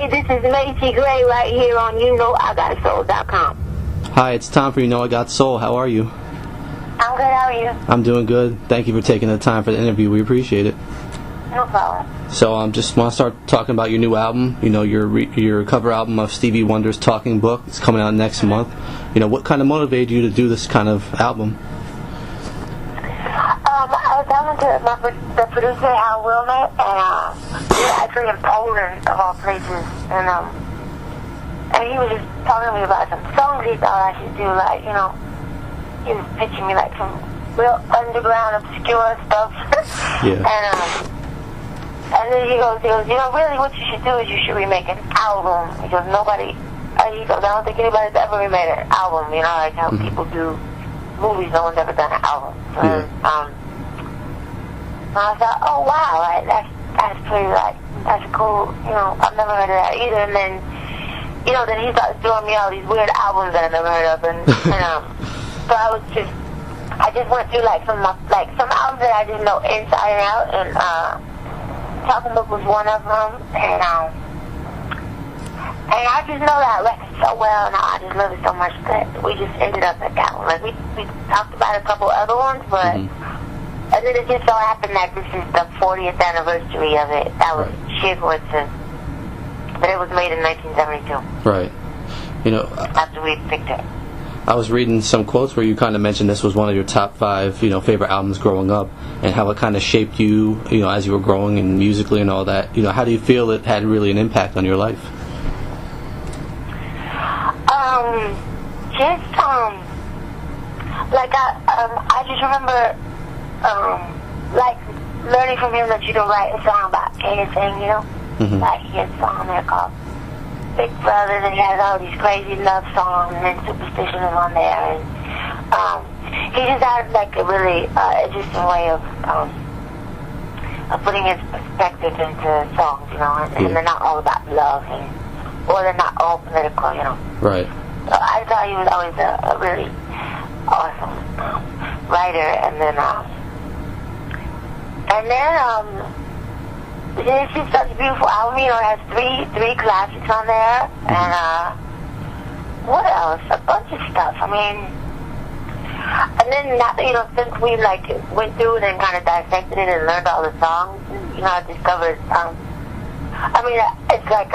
Hey, this is Macy Gray right here on YouKnowIGotSoul.com. Hi, it's Tom for You Know I Got Soul. How are you? I'm good, how are you? I'm doing good. Thank you for taking the time for the interview. We appreciate it. No problem. So just want to start talking about your new album. You know, your cover album of Stevie Wonder's Talking Book. It's coming out next month. You know, what kind of motivated you to do this kind of album? I was talking to the producer, Al Wilmer, and we were actually in Poland, of all places, and he was just talking to me about some songs he thought I should do, like, you know, he was pitching me like some real underground, obscure stuff. Yeah. And then he goes, you know, really what you should do is you should remake an album. He goes, I don't think anybody's ever remade an album, you know, like how people do movies, no one's ever done an album. So, I thought, oh wow, like, that's pretty, like, that's cool, you know, I've never heard of that either. And then, you know, then he started throwing me all these weird albums that I've never heard of, and so I just went through like some albums that I didn't know inside and out, and Talking Book was one of them, and I just know that record so well, and I just love it so much that we just ended up at that one. Like we talked about a couple other ones, but and then it just so happened that this is the 40th anniversary of it. That was sheer coincidence, but it was made in 1972. Right. You know, after we picked it. I was reading some quotes where you kind of mentioned this was one of your top 5, you know, favorite albums growing up, and how it kind of shaped you, you know, as you were growing and musically and all that. You know, how do you feel it had really an impact on your life? I just remember, like, learning from him that you don't write a song about anything, you know? Like, he had a song there called Big Brother, and he has all these crazy love songs, and then Superstition is on there, and he just had, like, a really interesting way of putting his perspective into songs, you know, and they're not all about love, or they're not all political, you know. Right. So I thought he was always a really awesome writer, and then it's just such a beautiful album. You know, it has three classics on there, and what else? A bunch of stuff. I mean, and then you know, since we like went through it and kind of dissected it and learned all the songs, you know, I discovered. I mean, it's like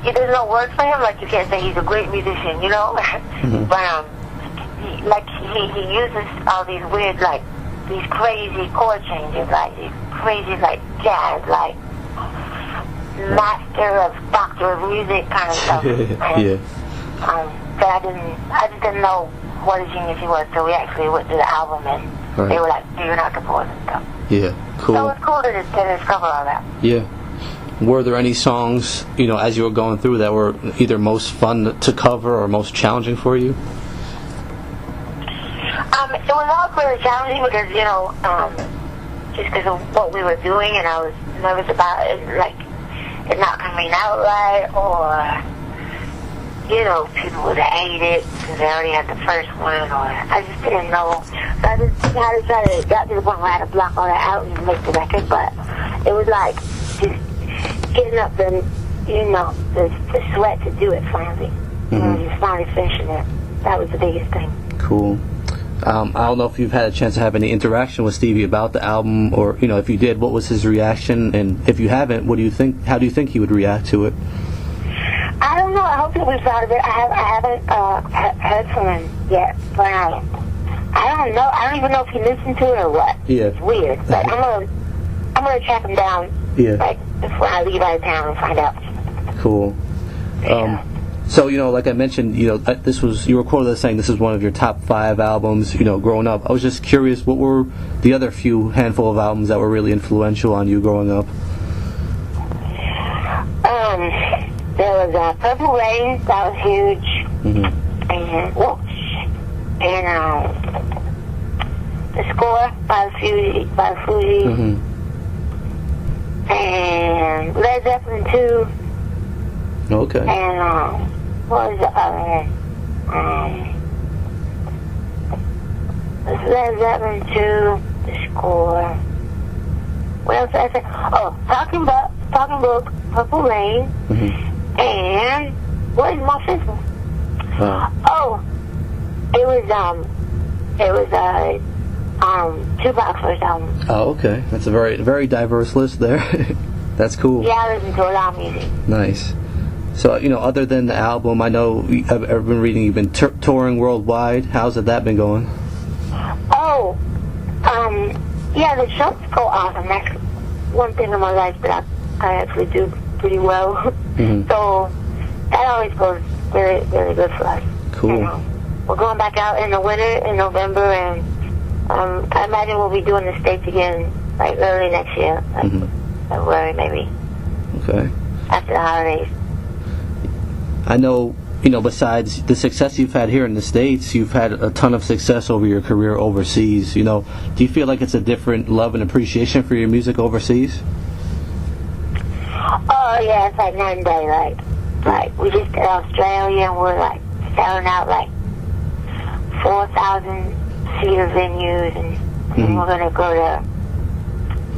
there's no words for him. Like you can't say he's a great musician, you know. But he uses all these weird, like, these crazy chord changes, like these crazy, like, jazz, like master of doctor of music kind of stuff. But I just didn't know what a genius he was, so we actually went through the album, and they were like figuring out the chords and stuff. Yeah, cool. So it's cool to discover all that. Yeah. Were there any songs, you know, as you were going through that were either most fun to cover or most challenging for you? It was all really challenging because, you know, just because of what we were doing, and I was nervous about it, like, it not coming out right, or, you know, people would hate it because they already had the first one, or I just didn't know. So I just had to try to get to the point where I had to block all that out and make the record, but it was like just getting up the, you know, the sweat to do it finally. You know, just finally finishing it. That was the biggest thing. Cool. I don't know if you've had a chance to have any interaction with Stevie about the album, or, you know, if you did, what was his reaction? And if you haven't, what do you think? How do you think he would react to it? I don't know. I hope he'll be proud of it. I haven't heard from him yet, but I don't know. I don't even know if he listened to it or what. Yeah. It's weird, but I'm gonna track him down. Yeah. Like before I leave out of town and find out. Cool. Yeah. So, you know, like I mentioned, you know, you were quoted as saying this is one of your top 5 albums, you know, growing up. I was just curious, what were the other handful of albums that were really influential on you growing up? There was Purple Rain, that was huge, and The Score by Fuji, and Led Zeppelin 2. Okay. And what was the other one? Led Zeppelin 2, The Score. What else did I say? Oh, Talking Book. Talking Book, Purple Rain, and what is my fifth one? Oh, it was Tupac's first album. Oh, okay. That's a very, very diverse list there. That's cool. Yeah, I listen to a lot of music. Nice. So, other than the album, I know I've been reading you've been touring worldwide. How's that been going? Oh, yeah, the shows go awesome. That's one thing in my life that I actually do pretty well. So that always goes really, really good for us. Cool. And, we're going back out in the winter in November, and I imagine we'll be doing the States again like early next year, like February maybe. Okay. After the holidays. I know, besides the success you've had here in the States, you've had a ton of success over your career overseas. Do you feel like it's a different love and appreciation for your music overseas? Oh, yeah, it's like night and day. Like we just did Australia, and we're like selling out like 4,000-seater venues, and we're going to go to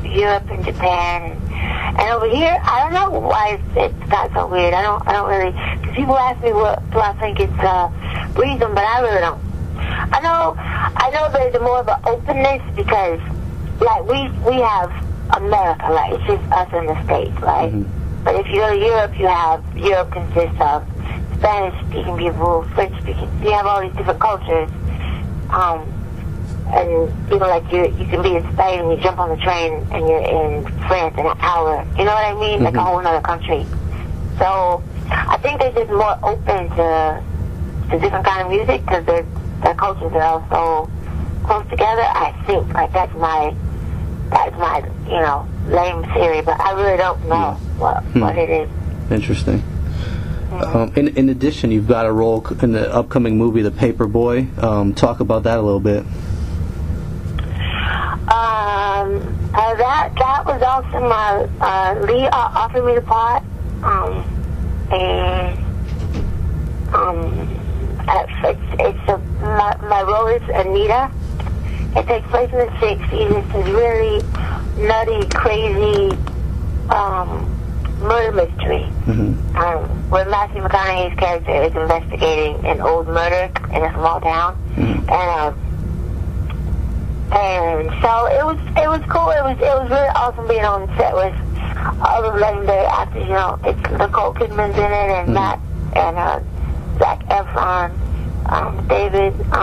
Europe and Japan. And over here, I don't know why it's got so weird. I don't really, because people ask me what do I think it's reason, but I really don't. I know there's more of an openness because, like, we have America, like, it's just us in the States, right? But if you go to Europe, Europe consists of Spanish-speaking people, French-speaking, you have all these different cultures. And like you can be in Spain and you jump on the train and you're in France in an hour. You know what I mean? Like a whole other country. So I think they're just more open to different kind of music because their cultures are all so close together. I think like that's my lame theory, but I really don't know what it is. Interesting. In addition, you've got a role in the upcoming movie, The Paperboy. Talk about that a little bit. That was awesome. Lee offered me the part, my role is Anita. It takes place in the 60s. It's a really nutty, crazy murder mystery. Where Matthew McConaughey's character is investigating an old murder in a small town, and so it was cool. It was really awesome being on set with all the legendary actors. It's Nicole Kidman's in it, and Matt and Zac Efron, David. I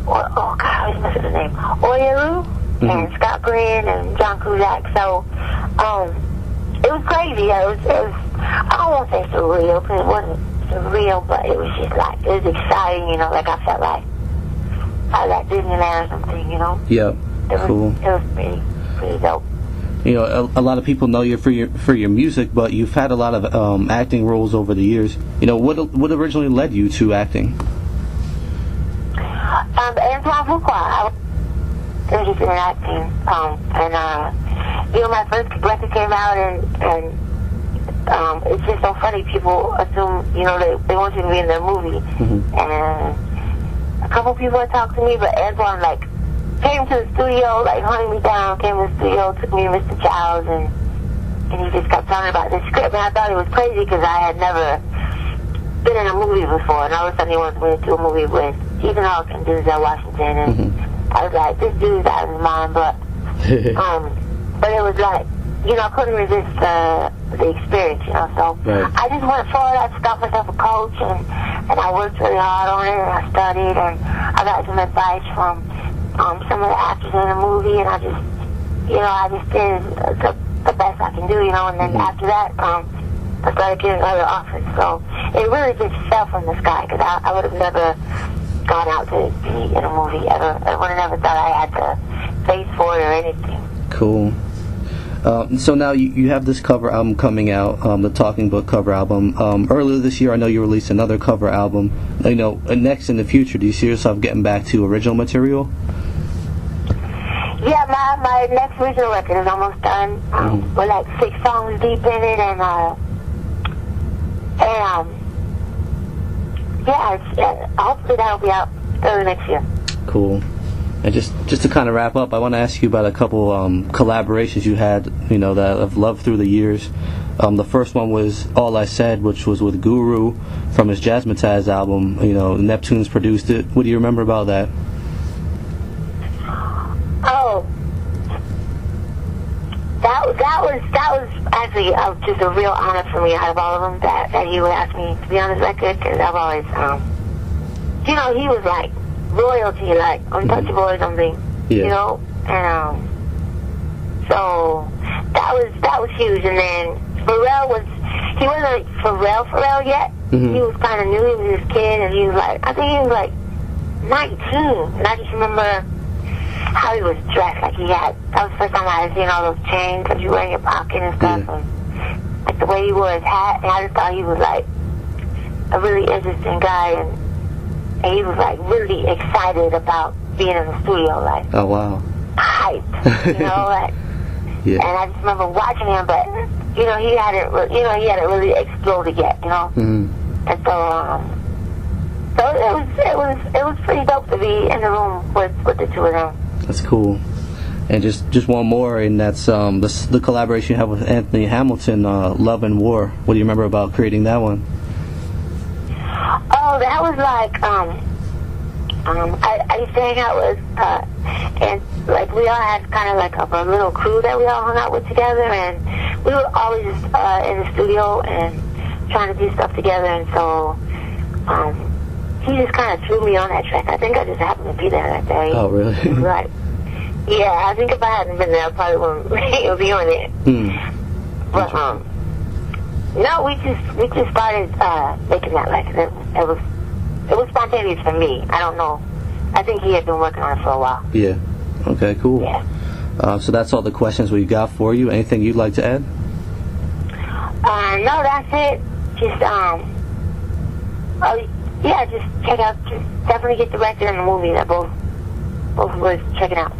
always miss his name. Oyeru and Scott Green and John Cusack. So it was crazy. It was. I don't want to say surreal because it wasn't surreal, but it was just like it was exciting. Like I felt like I was at Disneyland or something. Yeah. Cool. It was pretty dope. A lot of people know you for your music, but you've had a lot of acting roles over the years. What originally led you to acting? Antoine Fuqua. I was interested in acting, my first record came out, and it's just so funny. People assume, they want you to be in their movie, and a couple people had talked to me, but Antoine, came to the studio, hunted me down, came to the studio, took me to Mr. Childs, and he just kept telling me about the script, and I thought it was crazy because I had never been in a movie before, and all of a sudden he wanted me to do a movie with Ethan Hawke and Denzel Washington, and I was like, this dude's out of his mind, but it was I couldn't resist the experience, so right. I just went forward. I got myself a coach, and I worked really hard on it, and I studied, and I got some advice from some of the actors in the movie, and I just did the best I can do, and then after that, I started getting other offers, so it really just fell from the sky, because I would have never gone out to be in a movie ever. I would have never thought I had the face for it or anything. Cool. So now you have this cover album coming out, the Talking Book cover album. Earlier this year, I know you released another cover album. Next in the future, do you see yourself getting back to original material? Yeah, my next original record is almost done. We're 6 songs deep in it, and hopefully that'll be out early next year. Cool. And just to kind of wrap up, I want to ask you about a couple collaborations you had, that I've loved through the years. The first one was All I Said, which was with Guru from his Jazzmatazz album. Neptunes produced it. What do you remember about that? Oh, that was actually just a real honor for me out of all of them that he would ask me to be on his record, because I've always, he was like royalty, like untouchable or something, and so that was huge. And then Pharrell he wasn't Pharrell yet. Mm-hmm. He was kind of new. He was this kid, and he was like, I think he was like 19, and I just remember how he was dressed. Like that was the first time I had seen all those chains that you wear in your pocket and stuff, and like the way he wore his hat, and I just thought he was like a really interesting guy, and he was like really excited about being in the studio, like, oh wow, hyped, like, yeah. And I just remember watching him, but he hadn't really exploded yet, Mm-hmm. and so it was pretty dope to be in the room with the two of them. That's cool. And just one more, and that's the collaboration you have with Anthony Hamilton, Love and War. What do you remember about creating that one? Oh, that was like I used to hang out with and like we all had kind of like a little crew that we all hung out with together, and we were always in the studio and trying to do stuff together, and so he just kind of threw me on that track. I think I just happened to be there that day. Oh, really? Right. Yeah, I think if I hadn't been there, I probably wouldn't be on it. But no, we just started making that record. It was spontaneous for me. I don't know. I think he had been working on it for a while. Yeah. Okay. Cool. Yeah. So that's all the questions we got for you. Anything you'd like to add? No, that's it. Just just check out. Just definitely get the record and the movie. They're both worth checking out.